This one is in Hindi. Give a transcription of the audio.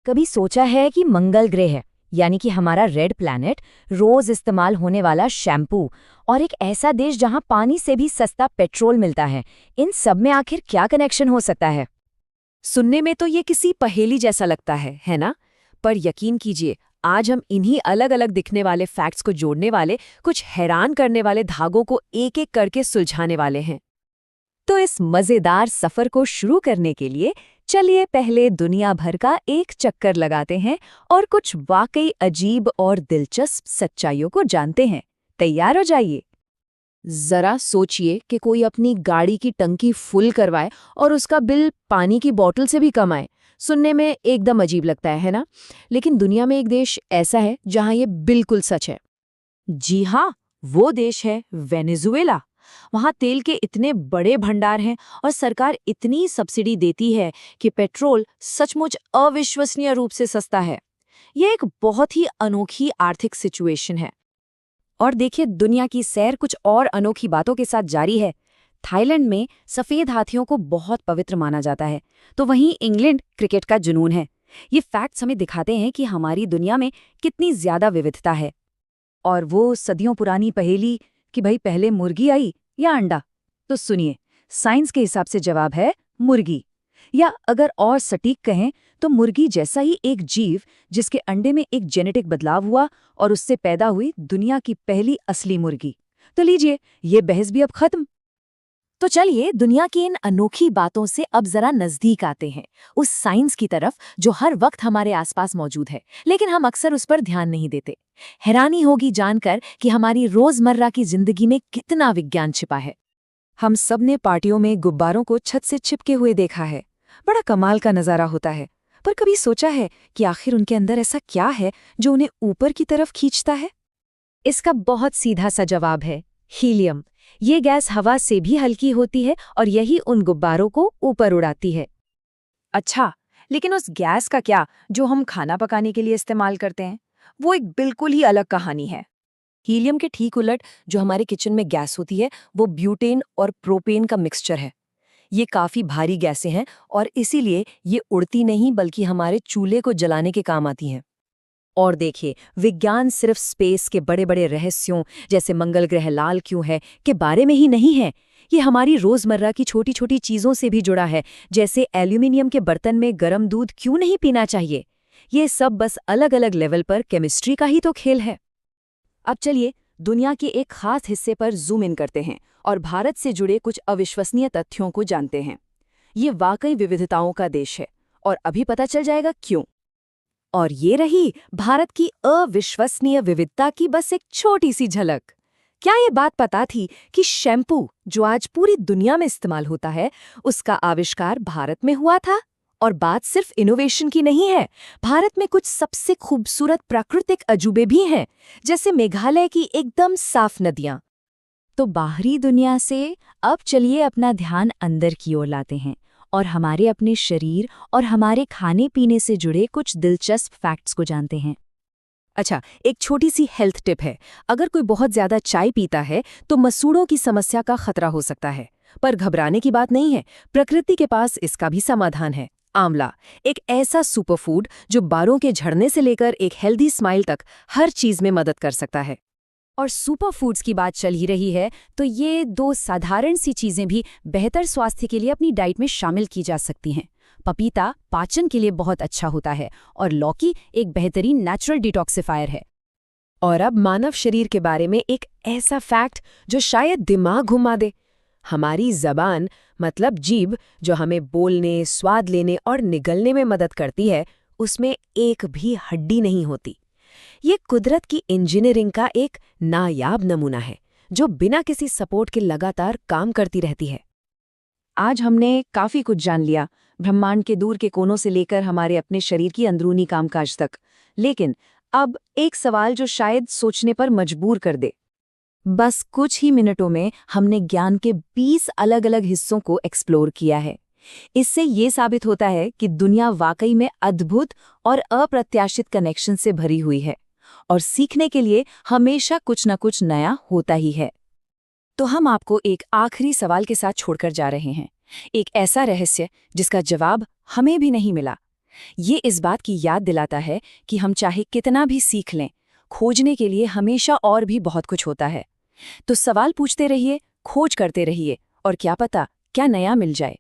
कभी सोचा है कि मंगल ग्रह यानी कि हमारा रेड प्लैनेट, रोज इस्तेमाल होने वाला शैम्पू और एक ऐसा देश जहां पानी से भी सस्ता पेट्रोल मिलता है, इन सब में आखिर क्या कनेक्शन हो सकता है? सुनने में तो ये किसी पहेली जैसा लगता है ना? पर यकीन कीजिए, आज हम इन्हीं अलग अलग दिखने वाले फैक्ट्स को जोड़ने वाले, कुछ हैरान करने वाले धागों को एक एक करके सुलझाने वाले हैं। तो इस मजेदार सफर को शुरू करने के लिए चलिए पहले दुनिया भर का एक चक्कर लगाते हैं और कुछ वाकई अजीब और दिलचस्प सच्चाइयों को जानते हैं। तैयार हो जाइए। जरा सोचिए कि कोई अपनी गाड़ी की टंकी फुल करवाए और उसका बिल पानी की बोतल से भी कम आए। सुनने में एकदम अजीब लगता है ना? लेकिन दुनिया में एक देश ऐसा है जहां ये बिल्कुल सच है। जी हाँ, वो देश है वेनेजुएला। वहां तेल के इतने बड़े भंडार हैं और सरकार इतनी सब्सिडी देती है कि पेट्रोल सचमुच अविश्वसनीय रूप से सस्ता है। यह एक बहुत ही अनोखी आर्थिक सिचुएशन है। और देखिए, दुनिया की सैर कुछ और अनोखी बातों के साथ जारी है। थाईलैंड में सफेद हाथियों को बहुत पवित्र माना जाता है, तो वहीं इंग्लैंड क्रिकेट का जुनून है। ये फैक्ट्स हमें दिखाते हैं कि हमारी दुनिया में कितनी ज्यादा विविधता है। और वो सदियों पुरानी पहेली कि भाई पहले मुर्गी आई या अंडा, तो सुनिए, साइंस के हिसाब से जवाब है मुर्गी। या अगर और सटीक कहें तो मुर्गी जैसा ही एक जीव जिसके अंडे में एक जेनेटिक बदलाव हुआ और उससे पैदा हुई दुनिया की पहली असली मुर्गी। तो लीजिए, ये बहस भी अब खत्म। तो चलिए दुनिया की इन अनोखी बातों से अब जरा नजदीक आते हैं, उस साइंस की तरफ जो हर वक्त हमारे आसपास मौजूद है, लेकिन हम अक्सर उस पर ध्यान नहीं देते। हैरानी होगी जानकर कि हमारी रोजमर्रा की जिंदगी में कितना विज्ञान छिपा है। हम सब ने पार्टियों में गुब्बारों को छत से चिपके हुए देखा है। बड़ा कमाल का नजारा होता है, पर कभी सोचा है कि आखिर उनके अंदर ऐसा क्या है जो उन्हें ऊपर की तरफ खींचता है? इसका बहुत सीधा सा जवाब है हीलियम। ये गैस हवा से भी हल्की होती है और यही उन गुब्बारों को ऊपर उड़ाती है। अच्छा, लेकिन उस गैस का क्या जो हम खाना पकाने के लिए इस्तेमाल करते हैं? वो एक बिल्कुल ही अलग कहानी है। हीलियम के ठीक उलट जो हमारे किचन में गैस होती है, वो ब्यूटेन और प्रोपेन का मिक्सचर है। ये काफी भारी गैसें हैं और इसीलिए ये उड़ती नहीं बल्कि हमारे चूल्हे को जलाने के काम आती हैं। और देखिए, विज्ञान सिर्फ स्पेस के बड़े बड़े रहस्यों जैसे मंगल ग्रह लाल क्यों है के बारे में ही नहीं है। ये हमारी रोजमर्रा की छोटी छोटी चीजों से भी जुड़ा है, जैसे एल्यूमिनियम के बर्तन में गर्म दूध क्यों नहीं पीना चाहिए। ये सब बस अलग अलग लेवल पर केमिस्ट्री का ही तो खेल है। अब चलिए दुनिया के एक खास हिस्से पर जूम इन करते हैं और भारत से जुड़े कुछ अविश्वसनीय तथ्यों को जानते हैं। ये वाकई विविधताओं का देश है और अभी पता चल जाएगा क्यों। और ये रही भारत की अविश्वसनीय विविधता की बस एक छोटी सी झलक। क्या ये बात पता थी कि शैम्पू जो आज पूरी दुनिया में इस्तेमाल होता है, उसका आविष्कार भारत में हुआ था? और बात सिर्फ इनोवेशन की नहीं है, भारत में कुछ सबसे खूबसूरत प्राकृतिक अजूबे भी हैं, जैसे मेघालय की एकदम साफ नदियां। तो बाहरी दुनिया से अब चलिए अपना ध्यान अंदर की ओर लाते हैं और हमारे अपने शरीर और हमारे खाने पीने से जुड़े कुछ दिलचस्प फैक्ट्स को जानते हैं। अच्छा, एक छोटी सी हेल्थ टिप है। अगर कोई बहुत ज्यादा चाय पीता है तो मसूड़ों की समस्या का खतरा हो सकता है, पर घबराने की बात नहीं है। प्रकृति के पास इसका भी समाधान है। आंवला, एक ऐसा सुपरफूड जो बालों के झड़ने से लेकर एक हेल्दी स्माइल तक हर चीज में मदद कर सकता है। और सुपर फूड्स की बात चल ही रही है, तो ये दो साधारण सी चीजें भी बेहतर स्वास्थ्य के लिए अपनी डाइट में शामिल की जा सकती हैं। पपीता पाचन के लिए बहुत अच्छा होता है और लौकी एक बेहतरीन नेचुरल डिटॉक्सिफायर है। और अब मानव शरीर के बारे में एक ऐसा फैक्ट जो शायद दिमाग घुमा दे। हमारी जबान मतलब जीभ, जो हमें बोलने, स्वाद लेने और निगलने में मदद करती है, उसमें एक भी हड्डी नहीं होती। ये कुदरत की इंजीनियरिंग का एक नायाब नमूना है जो बिना किसी सपोर्ट के लगातार काम करती रहती है। आज हमने काफी कुछ जान लिया, ब्रह्मांड के दूर के कोनों से लेकर हमारे अपने शरीर की अंदरूनी कामकाज तक। लेकिन अब एक सवाल जो शायद सोचने पर मजबूर कर दे। बस कुछ ही मिनटों में हमने ज्ञान के 20 अलग अलग हिस्सों को एक्सप्लोर किया है। इससे ये साबित होता है कि दुनिया वाकई में अद्भुत और अप्रत्याशित कनेक्शन से भरी हुई है और सीखने के लिए हमेशा कुछ न कुछ नया होता ही है। तो हम आपको एक आखिरी सवाल के साथ छोड़कर जा रहे हैं, एक ऐसा रहस्य जिसका जवाब हमें भी नहीं मिला। ये इस बात की याद दिलाता है कि हम चाहे कितना भी सीख लें, खोजने के लिए हमेशा और भी बहुत कुछ होता है। तो सवाल पूछते रहिए, खोज करते रहिए, और क्या पता क्या नया मिल जाए।